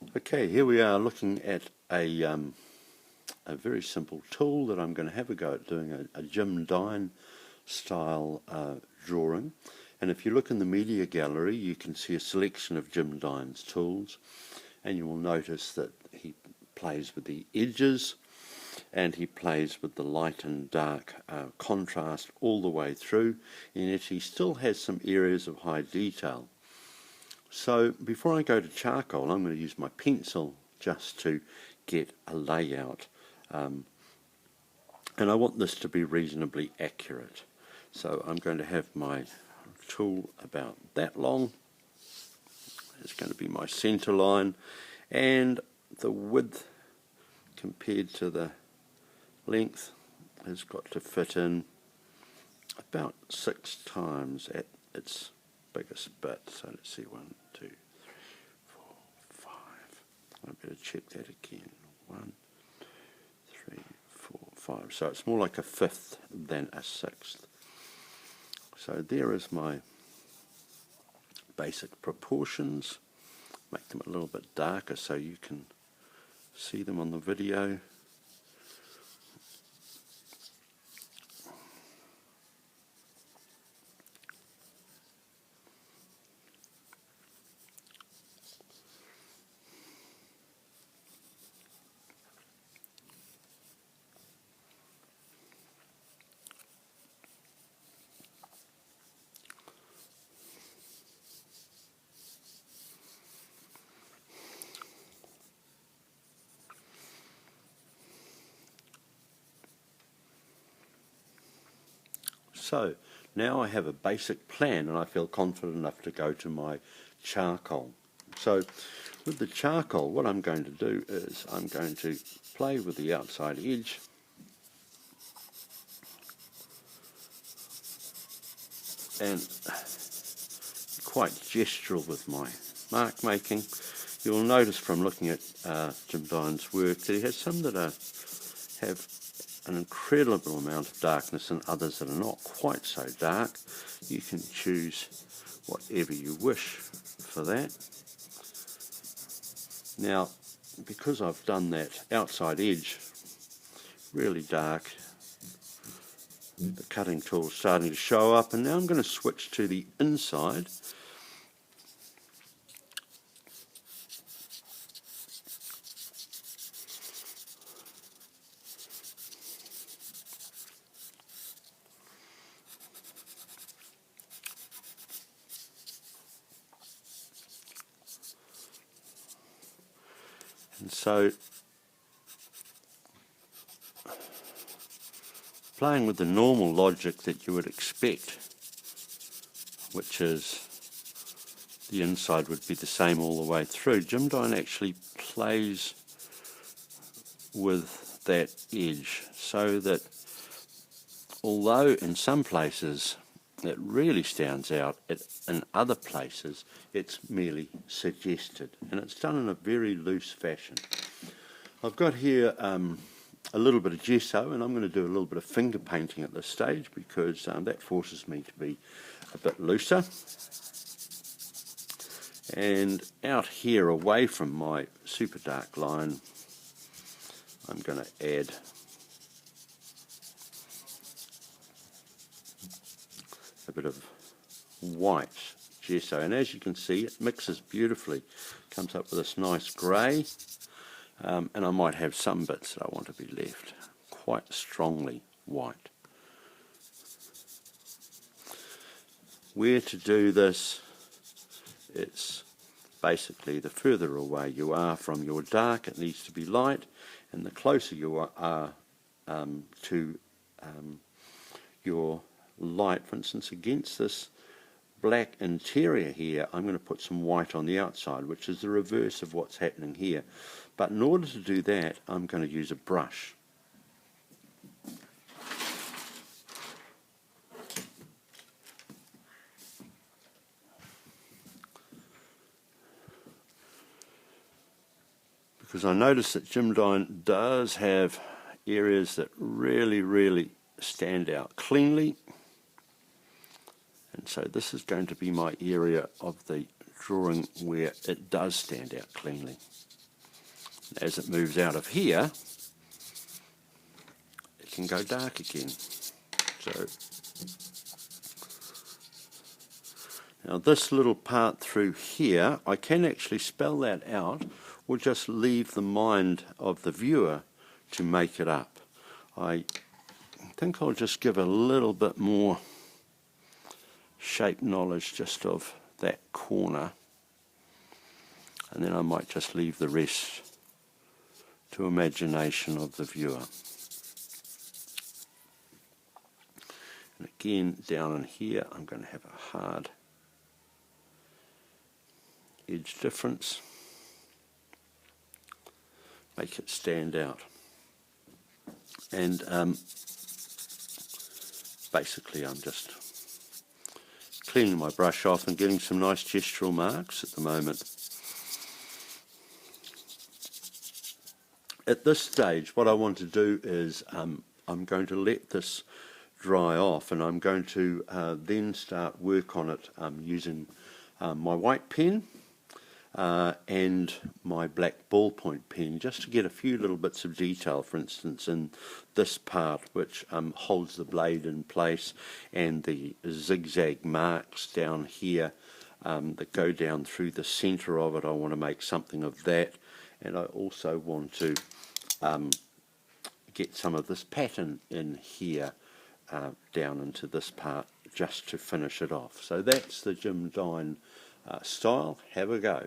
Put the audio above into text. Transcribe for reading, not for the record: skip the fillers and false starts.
Okay, here we are looking at a very simple tool that I'm going to have a go at doing a Jim Dine style drawing. And if you look in the media gallery, you can see a selection of Jim Dine's tools, and you will notice that he plays with the edges and he plays with the light and dark contrast all the way through, and yet he still has some areas of high detail. So before I go to charcoal, I'm going to use my pencil just to get a layout, and I want this to be reasonably accurate. So I'm going to have my tool about that long. It's going to be my center line, and the width compared to the length has got to fit in about 6 times at its biggest bit. So let's see, 1, 2, 3, 4, 5. I better check that again. 1, 3, 4, 5. So it's more like a 5th than a 6th. So there is my basic proportions. Make them a little bit darker so you can see them on the video. So now I have a basic plan, and I feel confident enough to go to my charcoal. So with the charcoal, what I'm going to do is I'm going to play with the outside edge, and quite gestural with my mark making. You'll notice from looking at Jim Dine's work that he has some that have an incredible amount of darkness and others that are not quite so dark. You can choose whatever you wish for that. Now, because I've done that outside edge really dark, the cutting tool is starting to show up, and now I'm going to switch to the inside. And so, playing with the normal logic that you would expect, which is the inside would be the same all the way through, Jim Dine actually plays with that edge so that although in some places it really stands out, in other places it's merely suggested, and it's done in a very loose fashion. I've got here a little bit of gesso, and I'm going to do a little bit of finger painting at this stage because that forces me to be a bit looser. And out here away from my super dark line, I'm going to add a bit of white gesso, and as you can see it mixes beautifully, comes up with this nice grey, and I might have some bits that I want to be left quite strongly white. Where to do this, it's basically the further away you are from your dark it needs to be light, and the closer you are to your light. For instance, against this black interior here, I'm going to put some white on the outside, which is the reverse of what's happening here. But in order to do that, I'm going to use a brush. Because I notice that Jim Dine does have areas that really stand out cleanly. And so this is going to be my area of the drawing where it does stand out cleanly. As it moves out of here, it can go dark again. So now this little part through here, I can actually spell that out or just leave the mind of the viewer to make it up. I think I'll just give a little bit more shape knowledge just of that corner, and then I might just leave the rest to imagination of the viewer. And again, down in here, I'm going to have a hard edge difference, make it stand out. And basically I'm just cleaning my brush off and getting some nice gestural marks at the moment. At this stage, what I want to do is I'm going to let this dry off, and I'm going to then start work on it using my white pen and my black ballpoint pen, just to get a few little bits of detail, for instance in this part which holds the blade in place, and the zigzag marks down here that go down through the centre of it. I want to make something of that, and I also want to get some of this pattern in here down into this part just to finish it off. So that's the Jim Dine style. Have a go.